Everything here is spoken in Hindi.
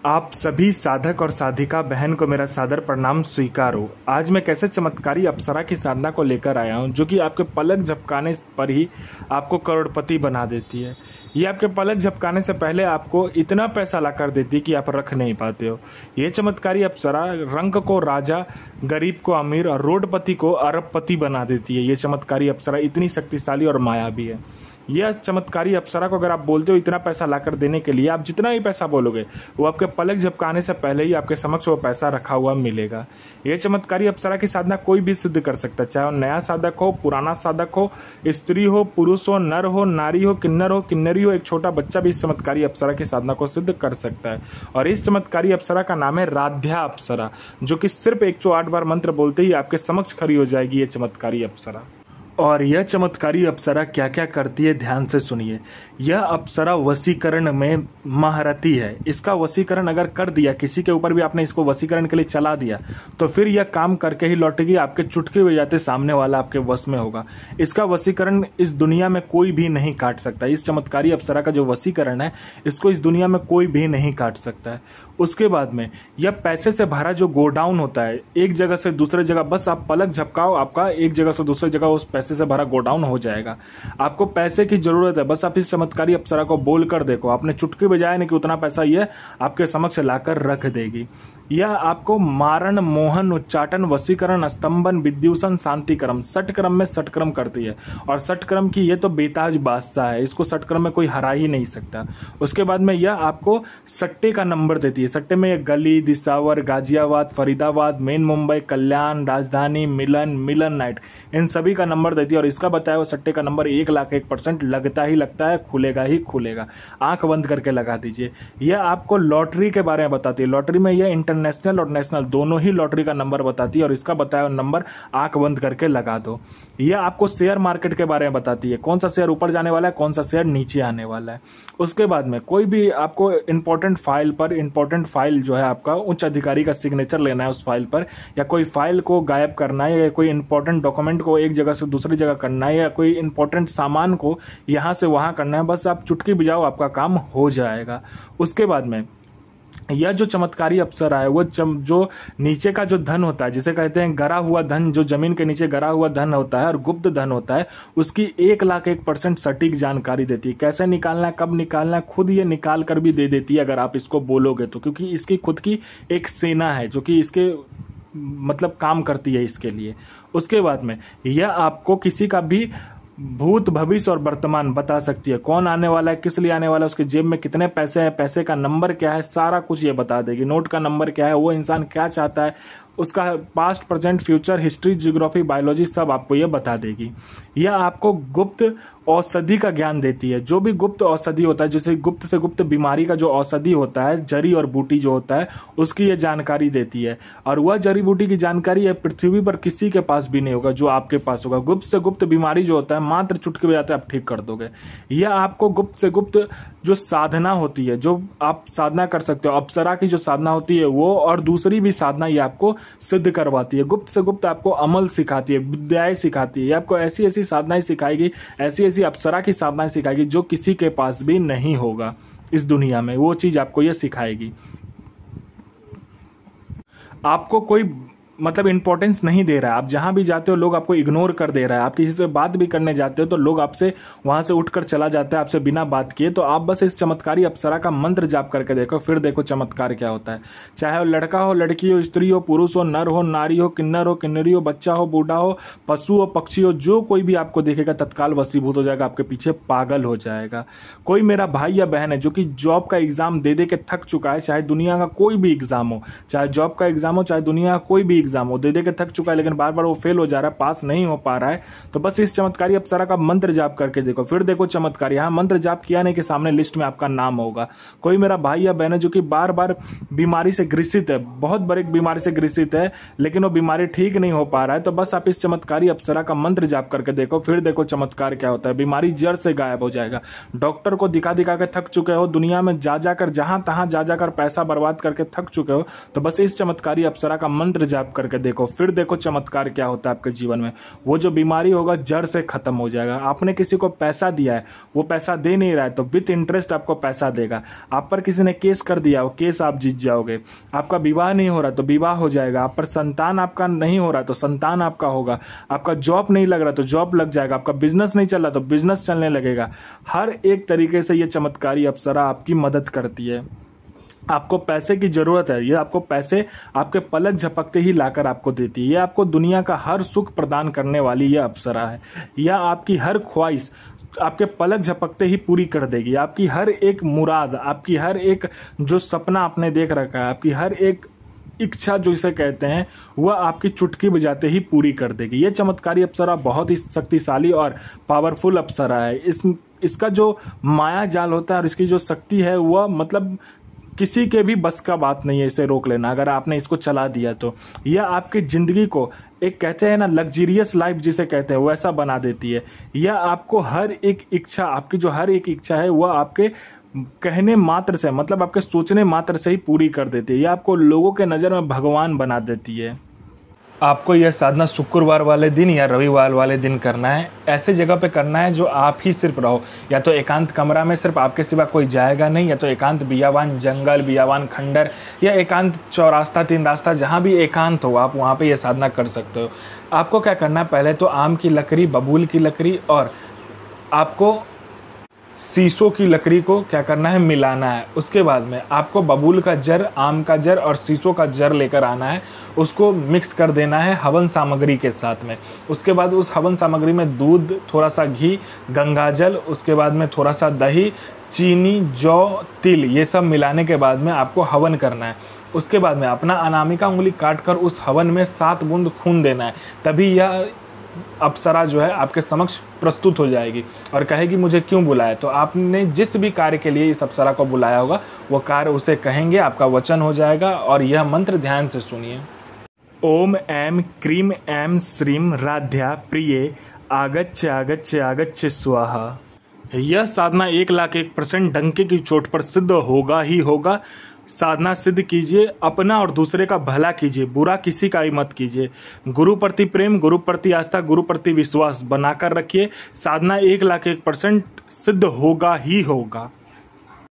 आप सभी साधक और साधिका बहन को मेरा सादर प्रणाम स्वीकार हो। आज मैं कैसे चमत्कारी अप्सरा की साधना को लेकर आया हूं जो कि आपके पलक झपकाने पर ही आपको करोड़पति बना देती है। ये आपके पलक झपकाने से पहले आपको इतना पैसा ला कर देती है कि आप रख नहीं पाते हो। ये चमत्कारी अप्सरा रंक को राजा, गरीब को अमीर और रोडपति को अरबपति बना देती है। ये चमत्कारी अप्सरा इतनी शक्तिशाली और मायावी है। यह चमत्कारी अप्सरा को अगर आप बोलते हो इतना पैसा लाकर देने के लिए, आप जितना भी पैसा बोलोगे वो आपके पलक झपकाने से पहले ही आपके समक्ष वो पैसा रखा हुआ मिलेगा। यह चमत्कारी अप्सरा की साधना कोई भी सिद्ध कर सकता है, चाहे वो नया साधक हो, पुराना साधक हो, स्त्री हो, पुरुष हो, नर हो, नारी हो, किन्नरी हो, एक छोटा बच्चा भी इस चमत्कारी अप्सरा की साधना को सिद्ध कर सकता है। और इस चमत्कारी अप्सरा का नाम है राध्या अप्सरा, जो कि सिर्फ 108 बार मंत्र बोलते ही आपके समक्ष खड़ी हो जाएगी ये चमत्कारी अप्सरा। और यह चमत्कारी अप्सरा क्या क्या करती है ध्यान से सुनिए। यह अप्सरा वशीकरण में महारथी है। इसका वशीकरण अगर कर दिया, किसी के ऊपर भी आपने इसको वशीकरण के लिए चला दिया, तो फिर यह काम करके ही लौटेगी। आपके चुटकी बजाते सामने वाला आपके वश में होगा। इसका वशीकरण इस दुनिया में कोई भी नहीं काट सकता। इस चमत्कारी अप्सरा का जो वशीकरण है, इसको इस दुनिया में कोई भी नहीं काट सकता है। उसके बाद में यह पैसे से भरा जो गोडाउन होता है, एक जगह से दूसरे जगह बस आप पलक झपकाओ, आपका एक जगह से दूसरी जगह उस पैसे से भरा गोडाउन हो जाएगा। आपको पैसे की जरूरत है, बस आप इस चमत्कारी अप्सरा को बोल कर देखो। आपने चुटकी बजाया नहीं कि उतना पैसा ये आपके समक्ष लाकर रख देगी। यह आपको मारण, मोहन, उच्चाटन, वशीकरण, स्तंभन, विद्युषण, शांतिक्रम, षटक्रम में षटक्रम करती है। और षटक्रम की ये तो बेताज बादशाह है, इसको षटक्रम में कोई हरा ही नहीं सकता। उसके बाद में यह आपको सट्टे का नंबर देती है। सट्टे में यह गली, दिसावर, गाजियाबाद, फरीदाबाद, मेन मुंबई, कल्याण, राजधानी, मिलन नाइट, इन सभी का नंबर देती है। और इसका बताया हुआ सट्टे का नंबर 1,01% लगता ही लगता है, खुलेगा ही खुलेगा। आंख बंद करके लगा दीजिए। यह आपको लॉटरी के बारे में बताती है। लॉटरी में यह इंटरनेशनल और नेशनल दोनों ही लॉटरी का नंबर बताती है। और इसका बताया हुआ नंबर आंख बंद करके लगा दो। यह आपको शेयर मार्केट के बारे में बताती है, कौन सा शेयर ऊपर जाने वाला है, कौन सा शेयर नीचे आने वाला है। उसके बाद में कोई भी आपको इंपॉर्टेंट फाइल जो है, आपका उच्च अधिकारी का सिग्नेचर लेना है उस फाइल पर, या कोई फाइल को गायब करना है, या कोई इंपॉर्टेंट डॉक्यूमेंट को एक जगह से दूसरी जगह करना है, या कोई इंपॉर्टेंट सामान को यहां से वहां करना है, बस आप चुटकी बजाओ, आपका काम हो जाएगा। उसके बाद में यह जो चमत्कारी अप्सरा है, वो जो नीचे का जो धन होता है, जिसे कहते हैं गरा हुआ धन, जो जमीन के नीचे गरा हुआ धन होता है और गुप्त धन होता है, उसकी 1,01% सटीक जानकारी देती है। कैसे निकालना है, कब निकालना है, खुद ये निकाल कर भी दे देती है अगर आप इसको बोलोगे तो। क्योंकि इसकी खुद की एक सेना है जो कि इसके मतलब काम करती है इसके लिए। उसके बाद में यह आपको किसी का भी भूत, भविष्य और वर्तमान बता सकती है। कौन आने वाला है, किस लिए आने वाला है, उसके जेब में कितने पैसे हैं, पैसे का नंबर क्या है, सारा कुछ ये बता देगी। नोट का नंबर क्या है, वो इंसान क्या चाहता है, उसका past, present, future, history, geography, biology सब आपको ये बता देगी। यह आपको गुप्त औषधि का ज्ञान देती है। जो भी गुप्त औषधि होता है, जैसे गुप्त से गुप्त बीमारी का जो औषधि होता है, जड़ी और बूटी जो होता है, उसकी ये जानकारी देती है। और वह जड़ी बूटी की जानकारी है पृथ्वी पर किसी के पास भी नहीं होगा जो आपके पास होगा। गुप्त से गुप्त बीमारी जो होता है, मात्र चुटकी बजाते आप ठीक कर दोगे। यह आपको गुप्त से गुप्त जो साधना होती है, जो आप साधना कर सकते हो, अप्सरा की जो साधना होती है वो, और दूसरी भी साधना ये आपको सिद्ध करवाती है। गुप्त से गुप्त आपको अमल सिखाती है, विद्याएं सिखाती है। ये आपको ऐसी ऐसी साधनाएं सिखाएगी, ऐसी ऐसी अप्सरा की साधनाएं सिखाएगी जो किसी के पास भी नहीं होगा इस दुनिया में। वो चीज आपको ये सिखाएगी। आपको कोई मतलब इंपॉर्टेंस नहीं दे रहा है। आप जहां भी जाते हो लोग आपको इग्नोर कर दे रहा है। आप किसी से बात भी करने जाते हो तो लोग आपसे वहां से उठकर चला जाता है आपसे बिना बात किए। तो आप बस इस चमत्कारी अप्सरा का मंत्र जाप करके देखो, फिर देखो चमत्कार क्या होता है। चाहे वो लड़का हो, लड़की हो, स्त्री हो, पुरुष हो, नर हो, नारी हो, किन्नरी हो, बच्चा हो, बूढ़ा हो, पशु हो, पक्षी हो, जो कोई भी आपको देखेगा तत्काल वशीभूत हो जाएगा, आपके पीछे पागल हो जाएगा। कोई मेरा भाई या बहन है जो कि जॉब का एग्जाम दे दे के थक चुका है, चाहे दुनिया का कोई भी एग्जाम हो, चाहे जॉब का एग्जाम हो, चाहे दुनिया का कोई भी एग्जाम हो, दे दे के थक चुका है, लेकिन बार बार वो फेल हो जा रहा है, पास नहीं हो पा रहा है, तो बस इस चमत्कारी अप्सरा का मंत्र जाप करके देखो, फिर देखो चमत्कार। यहाँ मंत्र जाप किया नहीं कि सामने लिस्ट में आपका नाम होगा। कोई मेरा भाई या बहन है जो कि बार बार बीमारी से ग्रसित है, बहुत बड़ी बीमारी से ग्रसित है, लेकिन वो बीमारी ठीक नहीं हो पा रहा है, तो बस आप इस चमत्कारी अप्सरा का मंत्र जाप करके देखो, फिर देखो चमत्कार क्या होता है। बीमारी जड़ से गायब हो जाएगा। डॉक्टर को दिखा दिखा के थक चुके हो, दुनिया में जा जाकर जहां तहां जा जाकर पैसा बर्बाद करके थक चुके हो, तो बस इस चमत्कारी अप्सरा का मंत्र जाप करके देखो, फिर देखो चमत्कार क्या होता है आपके जीवन में। वो जो बीमारी होगा जड़ से खत्म हो जाएगा। आपने किसी को पैसा दिया है, वो पैसा दे नहीं रहा है तो विथ इंटरेस्ट आपको पैसा देगा। आप पर किसी ने केस कर दिया, वो केस आप जीत जाओगे। आपका विवाह नहीं हो रहा तो विवाह हो जाएगा। आप पर संतान आपका नहीं हो रहा तो संतान आपका होगा। आपका जॉब नहीं लग रहा तो जॉब लग जाएगा। आपका बिजनेस नहीं चल रहा तो बिजनेस चलने लगेगा। हर एक तरीके से ये चमत्कारी अप्सरा आपकी मदद करती है। आपको पैसे की जरूरत है, ये आपको पैसे आपके पलक झपकते ही लाकर आपको देती है। ये आपको दुनिया का हर सुख प्रदान करने वाली ये अप्सरा है। यह आपकी हर ख्वाहिश आपके पलक झपकते ही पूरी कर देगी। आपकी हर एक मुराद, आपकी हर एक जो सपना आपने देख रखा है, आपकी हर एक इच्छा जो इसे कहते हैं, वह आपकी चुटकी बजाते ही पूरी कर देगी। यह चमत्कारी अप्सरा बहुत ही शक्तिशाली और पावरफुल अप्सरा है। इसका जो माया जाल होता है और इसकी जो शक्ति है वह मतलब किसी के भी बस का बात नहीं है इसे रोक लेना। अगर आपने इसको चला दिया तो यह आपकी जिंदगी को एक कहते हैं ना लग्जरियस लाइफ जिसे कहते हैं वैसा बना देती है। यह आपको हर एक इच्छा, आपकी जो हर एक इच्छा है वह आपके कहने मात्र से, मतलब आपके सोचने मात्र से ही पूरी कर देती है। यह आपको लोगों के नज़र में भगवान बना देती है। आपको यह साधना शुक्रवार वाले दिन या रविवार वाले दिन करना है। ऐसे जगह पे करना है जो आप ही सिर्फ रहो, या तो एकांत कमरा में सिर्फ आपके सिवा कोई जाएगा नहीं, या तो एकांत बियावान जंगल, बियावान खंडर, या एकांत चौरास्ता, तीन रास्ता, जहाँ भी एकांत हो आप वहाँ पे ये साधना कर सकते हो। आपको क्या करना है, पहले तो आम की लकड़ी, बबूल की लकड़ी और आपको शीशों की लकड़ी को क्या करना है, मिलाना है। उसके बाद में आपको बबूल का जड़, आम का जड़ और शीशों का जड़ लेकर आना है। उसको मिक्स कर देना है हवन सामग्री के साथ में। उसके बाद उस हवन सामग्री में दूध, थोड़ा सा घी, गंगाजल, उसके बाद में थोड़ा सा दही, चीनी, जौ, तिल, ये सब मिलाने के बाद में आपको हवन करना है। उसके बाद में अपना अनामिका उंगली काट कर उस हवन में 7 बूंद खून देना है। तभी यह अप्सरा जो है आपके समक्ष प्रस्तुत हो जाएगी और कहेगी मुझे क्यों बुलाया। तो आपने जिस भी कार्य के लिए इस अप्सरा को बुलाया होगा वो कार्य उसे कहेंगे, आपका वचन हो जाएगा। और यह मंत्र ध्यान से सुनिए। ओम ऐं क्रीं ऐं श्रीं राध्या प्रिये आगच्छ आगच्छ आगच्छ स्वाहा। यह साधना 1,01% डंके की चोट पर सिद्ध होगा ही होगा। साधना सिद्ध कीजिए, अपना और दूसरे का भला कीजिए, बुरा किसी का ही मत कीजिए। गुरु प्रति प्रेम, गुरु प्रति आस्था, गुरु प्रति विश्वास बनाकर रखिए। साधना 1,01% सिद्ध होगा ही होगा।